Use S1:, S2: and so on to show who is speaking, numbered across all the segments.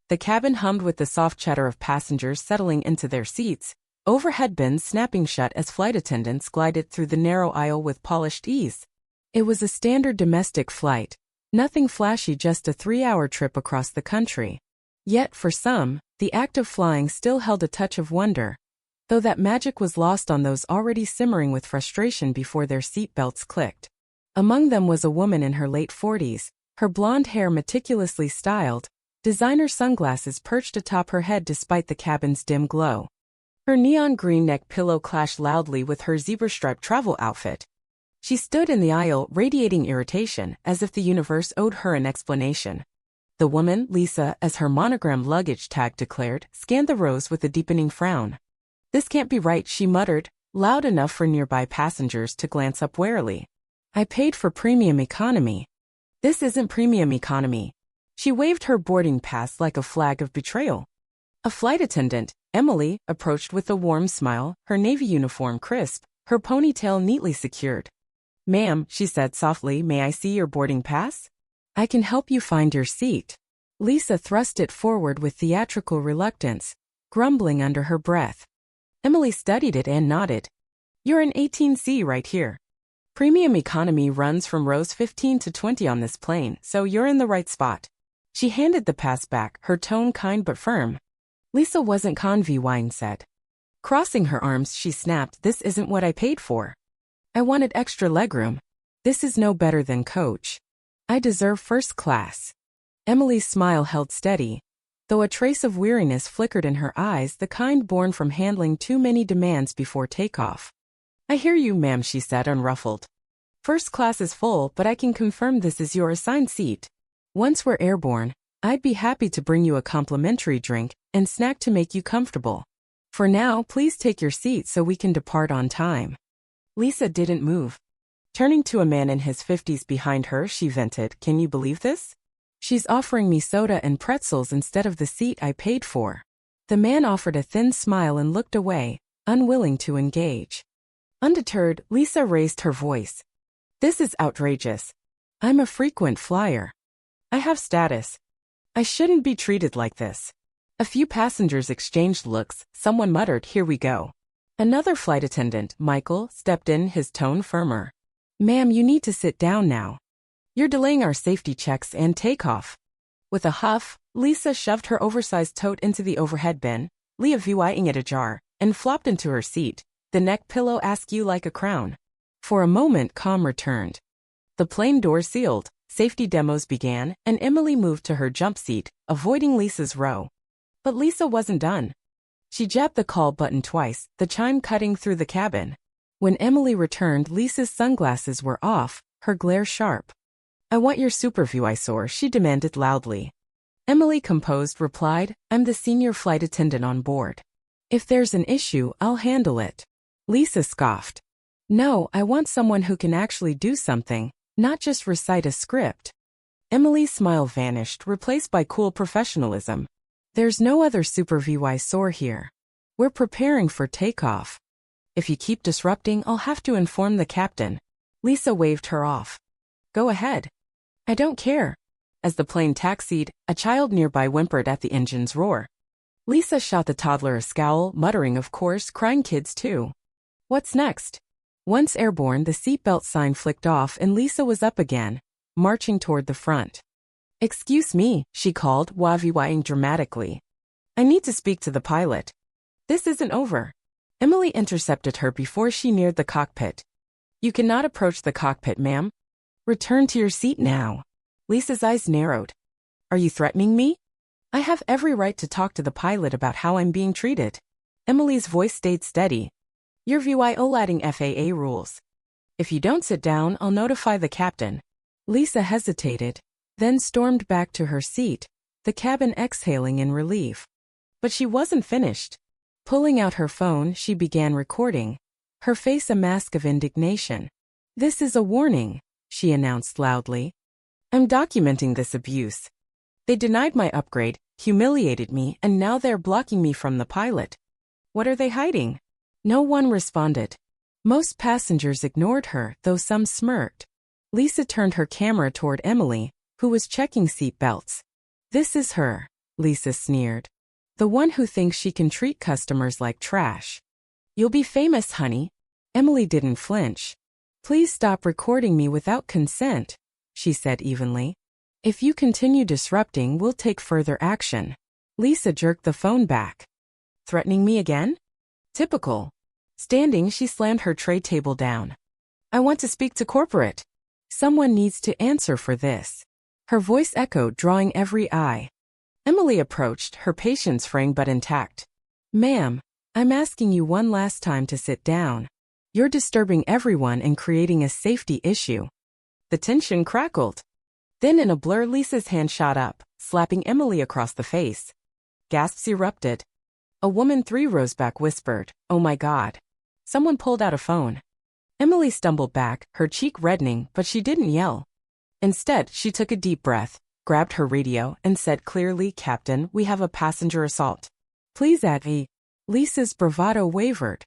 S1: The cabin hummed with the soft chatter of passengers settling into their seats, overhead bins snapping shut as flight attendants glided through the narrow aisle with polished ease. It was a standard domestic flight, nothing flashy, just a 3-hour trip across the country. Yet, for some, the act of flying still held a touch of wonder, though that magic was lost on those already simmering with frustration before their seat belts clicked. Among them was a woman in her late 40s, her blonde hair meticulously styled, designer sunglasses perched atop her head despite the cabin's dim glow. Her neon green neck pillow clashed loudly with her zebra-striped travel outfit. She stood in the aisle, radiating irritation, as if the universe owed her an explanation. The woman, Lisa, as her monogrammed luggage tag declared, scanned the rows with a deepening frown. "This can't be right," she muttered, loud enough for nearby passengers to glance up warily. "I paid for premium economy." "This isn't premium economy." She waved her boarding pass like a flag of betrayal. A flight attendant, Emily, approached with a warm smile, her navy uniform crisp, her ponytail neatly secured. "Ma'am," she said softly, "may I see your boarding pass?" "I can help you find your seat." Lisa thrust it forward with theatrical reluctance, grumbling under her breath. Emily studied it and nodded. "You're in 18C right here. Premium economy runs from rows 15 to 20 on this plane, so you're in the right spot." She handed the pass back, her tone kind but firm. Lisa wasn't convinced, said. Crossing her arms, she snapped, "This isn't what I paid for. I wanted extra legroom. This is no better than coach. I deserve first class." Emily's smile held steady, though a trace of weariness flickered in her eyes, the kind born from handling too many demands before takeoff. "I hear you, ma'am," she said, unruffled. "First class is full, but I can confirm this is your assigned seat. Once we're airborne, I'd be happy to bring you a complimentary drink and snack to make you comfortable. For now, please take your seat so we can depart on time." Lisa didn't move. Turning to a man in his 50s behind her, she vented, "Can you believe this? She's offering me soda and pretzels instead of the seat I paid for." The man offered a thin smile and looked away, unwilling to engage. Undeterred, Lisa raised her voice. "This is outrageous. I'm a frequent flyer. I have status. I shouldn't be treated like this." A few passengers exchanged looks, someone muttered, "Here we go." Another flight attendant, Michael, stepped in, his tone firmer. "Ma'am, you need to sit down now. You're delaying our safety checks and takeoff." With a huff, Lisa shoved her oversized tote into the overhead bin, leaving it ajar, and flopped into her seat, the neck pillow askew like a crown. For a moment, calm returned. The plane doors sealed, safety demos began, and Emily moved to her jump seat, avoiding Lisa's row. But Lisa wasn't done. She jabbed the call button twice, the chime cutting through the cabin. When Emily returned, Lisa's sunglasses were off, her glare sharp. "I want your supervisor," she demanded loudly. Emily, composed, replied, "I'm the senior flight attendant on board. If there's an issue, I'll handle it." Lisa scoffed. "No, I want someone who can actually do something, not just recite a script." Emily's smile vanished, replaced by cool professionalism. "There's no other supervisor here. We're preparing for takeoff. If you keep disrupting, I'll have to inform the captain." Lisa waved her off. "Go ahead. I don't care." As the plane taxied, a child nearby whimpered at the engine's roar. Lisa shot the toddler a scowl, muttering, "Of course, crying kids too." What's next? Once airborne, the seatbelt sign flicked off and Lisa was up again, marching toward the front. "Excuse me," she called, waving dramatically. "I need to speak to the pilot. This isn't over." Emily intercepted her before she neared the cockpit. "You cannot approach the cockpit, ma'am. Return to your seat now." Lisa's eyes narrowed. "Are you threatening me?" "I have every right to talk to the pilot about how I'm being treated." Emily's voice stayed steady. "You're violating FAA rules. If you don't sit down, I'll notify the captain." Lisa hesitated, then stormed back to her seat, the cabin exhaling in relief. But she wasn't finished. Pulling out her phone, she began recording, her face a mask of indignation. "This is a warning," she announced loudly. "I'm documenting this abuse. They denied my upgrade, humiliated me, and now they're blocking me from the pilot. What are they hiding?" No one responded. Most passengers ignored her, though some smirked. Lisa turned her camera toward Emily, who was checking seat belts. "This is her. Lisa sneered. The one who thinks she can treat customers like trash. You'll be famous, honey. Emily didn't flinch. Please stop recording me without consent, she said evenly. If you continue disrupting, we'll take further action. Lisa jerked the phone back. Threatening me again? Typical. Standing, she slammed her tray table down. I want to speak to corporate. Someone needs to answer for this. Her voice echoed, drawing every eye. Emily approached, her patience fraying but intact. Ma'am, I'm asking you one last time to sit down. You're disturbing everyone and creating a safety issue. The tension crackled. Then in a blur, Lisa's hand shot up, slapping Emily across the face. Gasps erupted. A woman 3 rows back whispered, "Oh my God." Someone pulled out a phone. Emily stumbled back, her cheek reddening, but she didn't yell. Instead, she took a deep breath, grabbed her radio, and said clearly, "Captain, we have a passenger assault. Please add me." Lisa's bravado wavered.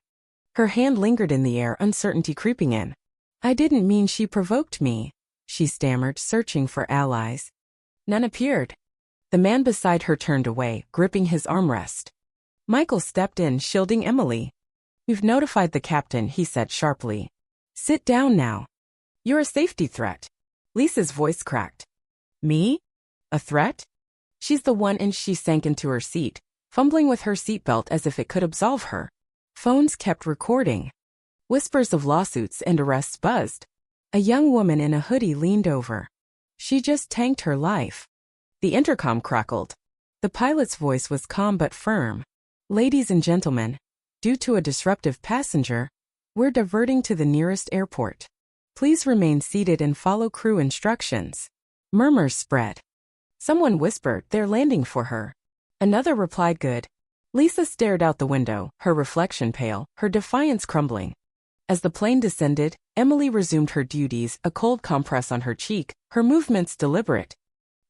S1: Her hand lingered in the air, uncertainty creeping in. I didn't mean she provoked me, she stammered, searching for allies. None appeared. The man beside her turned away, gripping his armrest. Michael stepped in, shielding Emily. We've notified the captain, he said sharply. Sit down now. You're a safety threat. Lisa's voice cracked. Me? A threat? She's the one, and she sank into her seat, fumbling with her seatbelt as if it could absolve her. Phones kept recording. Whispers of lawsuits and arrests buzzed. A young woman in a hoodie leaned over. She just tanked her life. The intercom crackled. The pilot's voice was calm but firm. Ladies and gentlemen, due to a disruptive passenger, we're diverting to the nearest airport. Please remain seated and follow crew instructions. Murmurs spread. Someone whispered, they're landing for her. Another replied, good. Lisa stared out the window, her reflection pale, her defiance crumbling. As the plane descended, Emily resumed her duties, a cold compress on her cheek, her movements deliberate.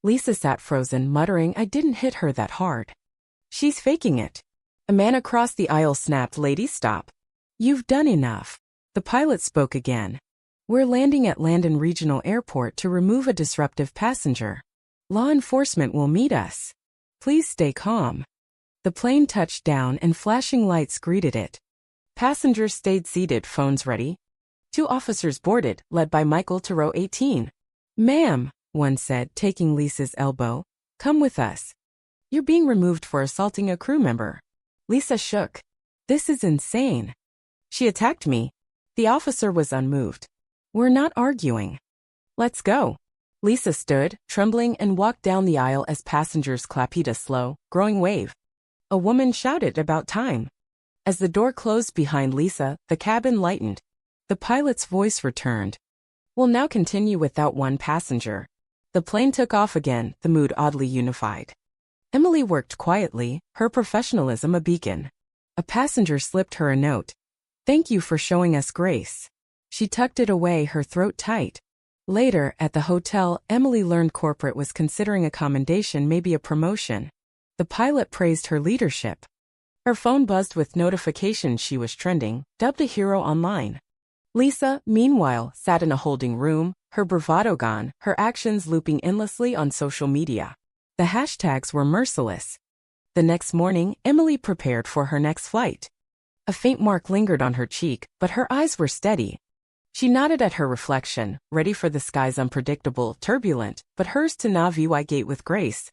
S1: Lisa sat frozen, muttering, I didn't hit her that hard. She's faking it. A man across the aisle snapped, lady, stop. You've done enough. The pilot spoke again. We're landing at Landon Regional Airport to remove a disruptive passenger. Law enforcement will meet us. Please stay calm. The plane touched down and flashing lights greeted it. Passengers stayed seated, phones ready. 2 officers boarded, led by Michael to row 18. Ma'am, one said, taking Lisa's elbow, come with us. You're being removed for assaulting a crew member. Lisa shook. This is insane. She attacked me. The officer was unmoved. We're not arguing. Let's go. Lisa stood, trembling, and walked down the aisle as passengers clapped a slow, growing wave. A woman shouted, about time. As the door closed behind Lisa, the cabin lightened. The pilot's voice returned. We'll now continue without one passenger. The plane took off again, the mood oddly unified. Emily worked quietly, her professionalism a beacon. A passenger slipped her a note. Thank you for showing us grace. She tucked it away, her throat tight. Later, at the hotel, Emily learned corporate was considering a commendation, maybe a promotion. The pilot praised her leadership. Her phone buzzed with notifications she was trending, dubbed a hero online. Lisa, meanwhile, sat in a holding room, her bravado gone, her actions looping endlessly on social media. The hashtags were merciless. The next morning, Emily prepared for her next flight. A faint mark lingered on her cheek, but her eyes were steady. She nodded at her reflection, ready for the sky's unpredictable, turbulent, but hers to navigate with grace.